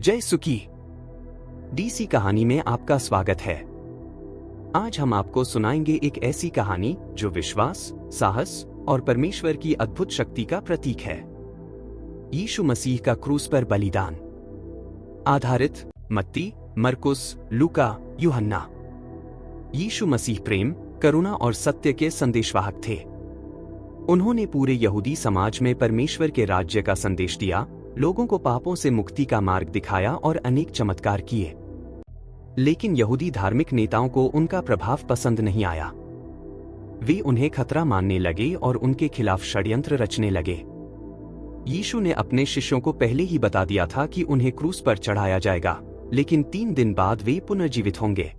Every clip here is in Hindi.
जय सुकी। डीसी कहानी में आपका स्वागत है। आज हम आपको सुनाएंगे एक ऐसी कहानी जो विश्वास, साहस और परमेश्वर की अद्भुत शक्ति का प्रतीक है। यीशु मसीह का क्रूस पर बलिदान। आधारित मत्ती, मरकुस, लूका, यूहन्ना। यीशु मसीह प्रेम, करुणा और सत्य के संदेशवाहक थे। उन्होंने पूरे यहूदी समाज में परमेश्वर के राज्य का संदेश दिया, लोगों को पापों से मुक्ति का मार्ग दिखाया और अनेक चमत्कार किए। लेकिन यहूदी धार्मिक नेताओं को उनका प्रभाव पसंद नहीं आया। वे उन्हें खतरा मानने लगे और उनके खिलाफ षड्यंत्र रचने लगे। यीशु ने अपने शिष्यों को पहले ही बता दिया था कि उन्हें क्रूस पर चढ़ाया जाएगा, लेकिन 3 दिन बाद वे पुनर्जीवित होंगे।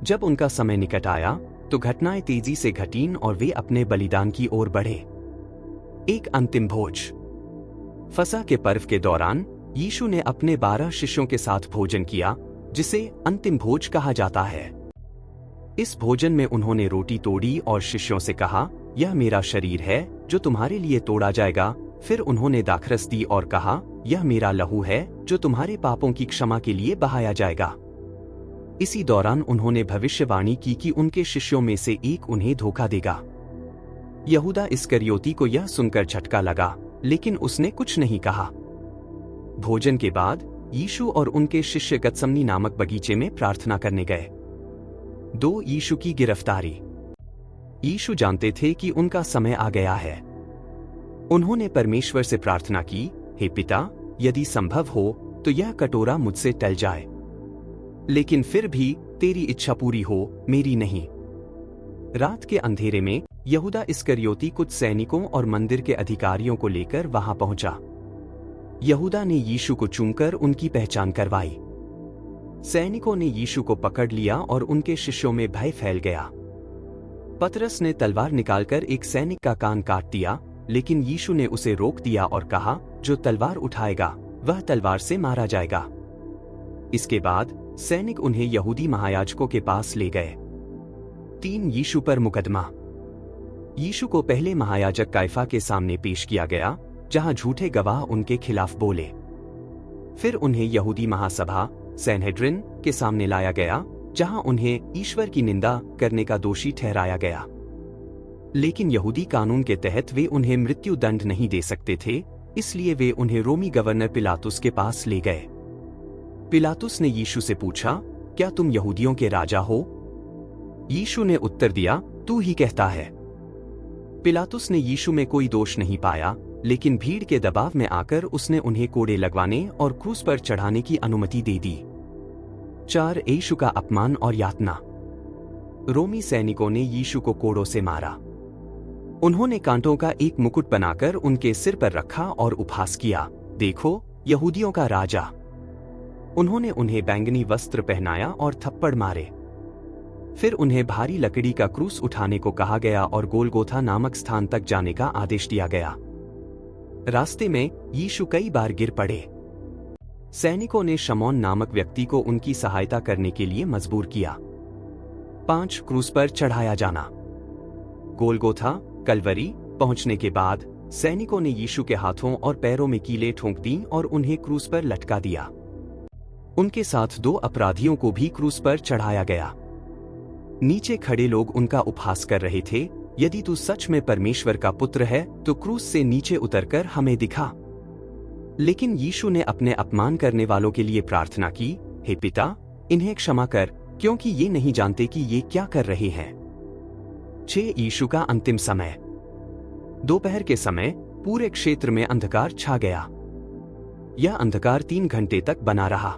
जब उनका समय निकट आया तो घटनाएं तेजी से घटीं और वे अपने बलिदान की ओर बढ़े। एक अंतिम भोज। फसह के पर्व के दौरान यीशु ने अपने 12 शिष्यों के साथ भोजन किया, जिसे अंतिम भोज कहा जाता है। इस भोजन में उन्होंने रोटी तोड़ी और शिष्यों से कहा, यह मेरा शरीर है जो तुम्हारे लिए तोड़ा जाएगा। फिर उन्होंने दाखरस दी और कहा, यह मेरा लहू है जो तुम्हारे पापों की क्षमा के लिए बहाया जाएगा। इसी दौरान उन्होंने भविष्यवाणी की कि उनके शिष्यों में से एक उन्हें धोखा देगा। यहूदा इस्करियोती को यह सुनकर झटका लगा, लेकिन उसने कुछ नहीं कहा। भोजन के बाद यीशु और उनके शिष्य गतसमनी नामक बगीचे में प्रार्थना करने गए। 2 यीशु की गिरफ्तारी। यीशु जानते थे कि उनका समय आ गया है। उन्होंने परमेश्वर से प्रार्थना की, हे पिता, यदि संभव हो तो यह कटोरा मुझसे टल जाए, लेकिन फिर भी तेरी इच्छा पूरी हो, मेरी नहीं। रात के अंधेरे में यहूदा इस्करियोती कुछ सैनिकों और मंदिर के अधिकारियों को लेकर वहां पहुंचा। यहूदा ने यीशु को चूमकर उनकी पहचान करवाई। सैनिकों ने यीशु को पकड़ लिया और उनके शिष्यों में भय फैल गया। पतरस ने तलवार निकालकर एक सैनिक का कान काट दिया, लेकिन यीशु ने उसे रोक दिया और कहा, जो तलवार उठाएगा वह तलवार से मारा जाएगा। इसके बाद सैनिक उन्हें यहूदी महायाजकों के पास ले गए। 3 यीशु पर मुकदमा। यीशु को पहले महायाजक काइफा के सामने पेश किया गया, जहां झूठे गवाह उनके खिलाफ बोले। फिर उन्हें यहूदी महासभा सैनहेड्रिन के सामने लाया गया, जहां उन्हें ईश्वर की निंदा करने का दोषी ठहराया गया। लेकिन यहूदी कानून के तहत वे उन्हें मृत्यु दंड नहीं दे सकते थे, इसलिए वे उन्हें रोमी गवर्नर पिलातुस के पास ले गए। पिलातुस ने यीशु से पूछा, क्या तुम यहूदियों के राजा हो? यीशु ने उत्तर दिया, तू ही कहता है। पिलातुस ने यीशु में कोई दोष नहीं पाया, लेकिन भीड़ के दबाव में आकर उसने उन्हें कोड़े लगवाने और क्रूस पर चढ़ाने की अनुमति दे दी। 4 यीशु का अपमान और यातना। रोमी सैनिकों ने यीशु को कोड़ों से मारा। उन्होंने कांटों का एक मुकुट बनाकर उनके सिर पर रखा और उपहास किया, देखो यहूदियों का राजा। उन्होंने उन्हें बैंगनी वस्त्र पहनाया और थप्पड़ मारे। फिर उन्हें भारी लकड़ी का क्रूस उठाने को कहा गया और गोलगोथा नामक स्थान तक जाने का आदेश दिया गया। रास्ते में यीशु कई बार गिर पड़े। सैनिकों ने शमौन नामक व्यक्ति को उनकी सहायता करने के लिए मजबूर किया। 5 क्रूस पर चढ़ाया जाना। गोलगोथा कलवरी पहुंचने के बाद सैनिकों ने यीशु के हाथों और पैरों में कीलें ठोंक दी और उन्हें क्रूस पर लटका दिया। उनके साथ 2 अपराधियों को भी क्रूस पर चढ़ाया गया। नीचे खड़े लोग उनका उपहास कर रहे थे, यदि तू सच में परमेश्वर का पुत्र है तो क्रूस से नीचे उतरकर हमें दिखा। लेकिन यीशु ने अपने अपमान करने वालों के लिए प्रार्थना की, हे पिता, इन्हें क्षमा कर, क्योंकि ये नहीं जानते कि ये क्या कर रहे हैं। 6 यीशु का अंतिम समय। दोपहर के समय पूरे क्षेत्र में अंधकार छा गया। यह अंधकार 3 घंटे तक बना रहा।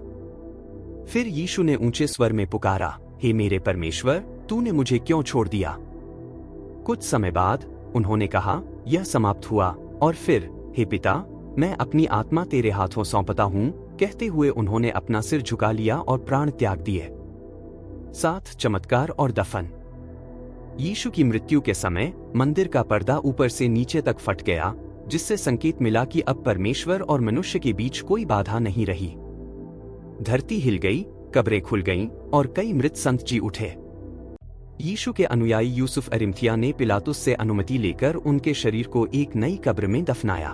फिर यीशु ने ऊंचे स्वर में पुकारा, हे मेरे परमेश्वर, तूने मुझे क्यों छोड़ दिया? कुछ समय बाद उन्होंने कहा, यह समाप्त हुआ। और फिर, हे पिता, मैं अपनी आत्मा तेरे हाथों सौंपता हूं, कहते हुए उन्होंने अपना सिर झुका लिया और प्राण त्याग दिए। 7 चमत्कार और दफन। यीशु की मृत्यु के समय मंदिर का पर्दा ऊपर से नीचे तक फट गया, जिससे संकेत मिला कि अब परमेश्वर और मनुष्य के बीच कोई बाधा नहीं रही। धरती हिल गई, कब्रें खुल गईं और कई मृत संत जी उठे। यीशु के अनुयायी यूसुफ अरिमथिया ने पिलातुस से अनुमति लेकर उनके शरीर को एक नई कब्र में दफनाया।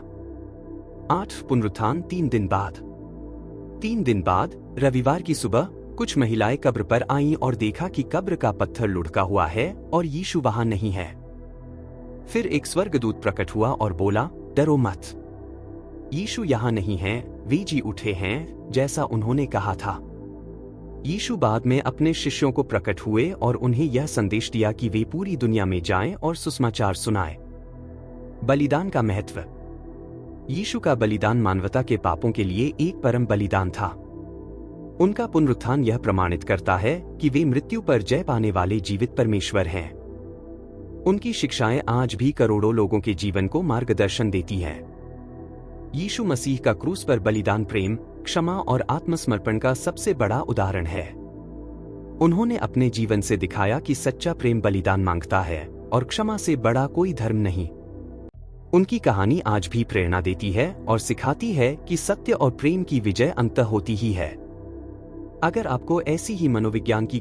8 पुनरुत्थान 3 दिन बाद। 3 दिन बाद रविवार की सुबह कुछ महिलाएं कब्र पर आईं और देखा कि कब्र का पत्थर लुढ़का हुआ है और यीशु वहां नहीं है। फिर एक स्वर्गदूत प्रकट हुआ और बोला, डरो मत, यीशु यहां नहीं है, वे जी उठे हैं जैसा उन्होंने कहा था। यीशु बाद में अपने शिष्यों को प्रकट हुए और उन्हें यह संदेश दिया कि वे पूरी दुनिया में जाएं और सुसमाचार सुनाएं। बलिदान का महत्व। यीशु का बलिदान मानवता के पापों के लिए एक परम बलिदान था। उनका पुनरुत्थान यह प्रमाणित करता है कि वे मृत्यु पर जय पाने वाले जीवित परमेश्वर हैं। उनकी शिक्षाएं आज भी करोड़ों लोगों के जीवन को मार्गदर्शन देती हैं। यीशु मसीह का क्रूस पर बलिदान प्रेम, क्षमा और आत्मसमर्पण का सबसे बड़ा उदाहरण है। उन्होंने अपने जीवन से दिखाया कि सच्चा प्रेम बलिदान मांगता है और क्षमा से बड़ा कोई धर्म नहीं। उनकी कहानी आज भी प्रेरणा देती है और सिखाती है कि सत्य और प्रेम की विजय अंततः होती ही है। अगर आपको ऐसी ही मनोविज्ञान की